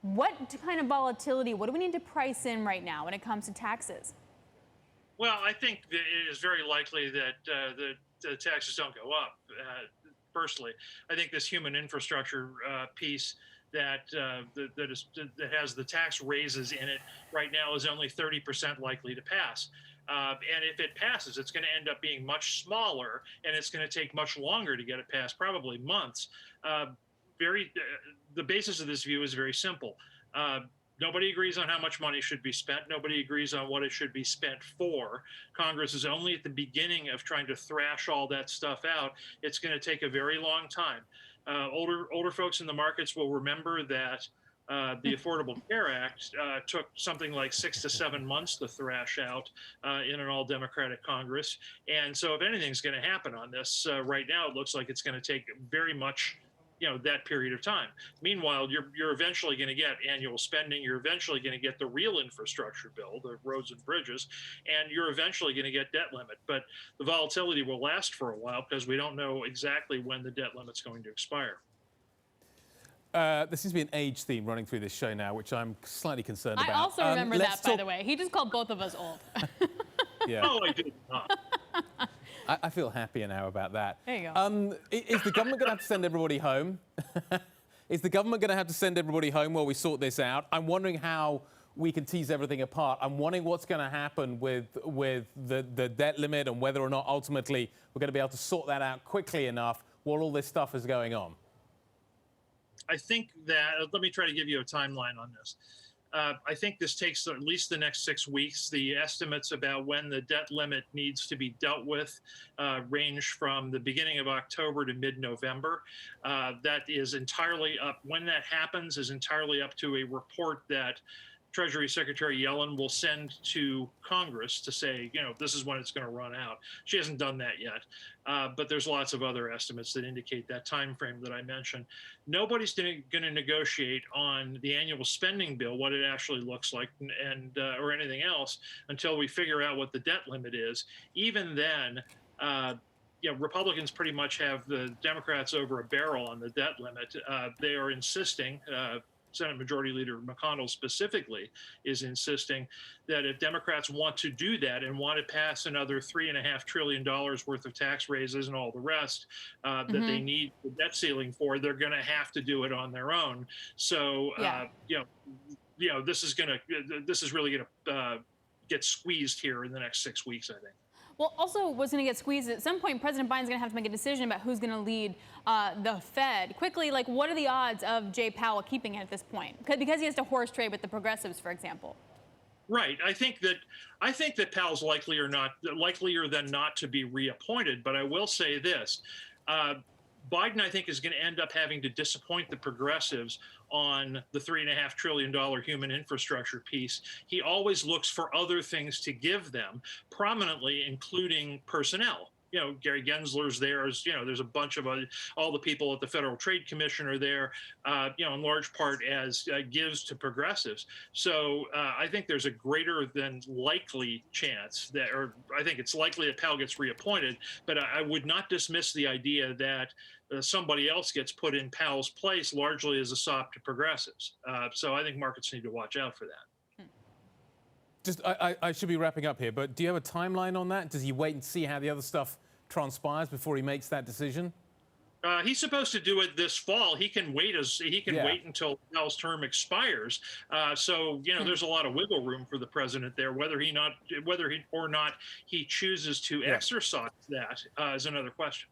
What kind of volatility, what do we need to price in right now when it comes to taxes? Well, I think that it is very likely that the taxes don't go up. Personally, I think this human infrastructure piece that has the tax raises in it right now is only 30% likely to pass. And if it passes, it's going to end up being much smaller, and it's going to take much longer to get it passed, probably months. Uh, the basis of this view is very simple. Uh, Nobody agrees on how much money should be spent. Nobody agrees on what it should be spent for. Congress is only at the beginning of trying to thrash all that stuff out. It's going to take a very long time. Older folks in the markets will remember that the Affordable Care Act took something like 6 to 7 months to thrash out in an all-Democratic Congress. And so if anything's going to happen on this, right now it looks like it's going to take very much that period of time. Meanwhile, you're eventually going to get annual spending. You're eventually going to get the real infrastructure bill, the roads and bridges, and you're eventually going to get debt limit. But the volatility will last for a while because we don't know exactly when the debt limit's going to expire. There seems to be an age theme running through this show now, which I'm slightly concerned about. I also remember that, by the way. He just called both of us old. Yeah. Oh, I did not. I feel happier now about that. There you go. Is the government going to have to send everybody home? Is the government going to have to send everybody home while we sort this out? I'm wondering how we can tease everything apart. I'm wondering what's going to happen with the debt limit and whether or not ultimately we're going to be able to sort that out quickly enough while all this stuff is going on. I think that, let me try to give you a timeline on this. I think this takes at least the next 6 weeks. The estimates about when the debt limit needs to be dealt with range from the beginning of October to mid-November. That is entirely up. When that happens is entirely up to a report that Treasury Secretary Yellen will send to Congress to say, this is when it's going to run out. She hasn't done that yet, but there's lots of other estimates that indicate that time frame that I mentioned. Nobody's going to negotiate on the annual spending bill, what it actually looks like, and or anything else until we figure out what the debt limit is. Even then, Republicans pretty much have the Democrats over a barrel on the debt limit. They are insisting. Senate Majority Leader McConnell specifically is insisting that if Democrats want to do that and want to pass another $3.5 trillion worth of tax raises and all the rest that they need the debt ceiling for, they're going to have to do it on their own. So, this is really going to get squeezed here in the next 6 weeks, I think. Well, also, what's going to get squeezed at some point, President Biden's going to have to make a decision about who's going to lead the Fed. Quickly, what are the odds of Jay Powell keeping it at this point? Because he has to horse trade with the progressives, for example. Right. I think that Powell's likelier than not to be reappointed. But I will say this. Biden, I think, is going to end up having to disappoint the progressives on the $3.5 trillion human infrastructure piece. He always looks for other things to give them, prominently including personnel. Gary Gensler's there. There's a bunch of all the people at the Federal Trade Commission are there, in large part as gives to progressives. So I think there's a greater than likely chance that, or I think it's likely that Powell gets reappointed, but I would not dismiss the idea that somebody else gets put in Powell's place largely as a sop to progressives. So I think markets need to watch out for that. Just, I should be wrapping up here, but do you have a timeline on that? Does he wait and see how the other stuff transpires before he makes that decision? He's supposed to do it this fall. He can wait wait until Powell's term expires. There's a lot of wiggle room for the president there. Whether he or not he chooses to exercise that is another question.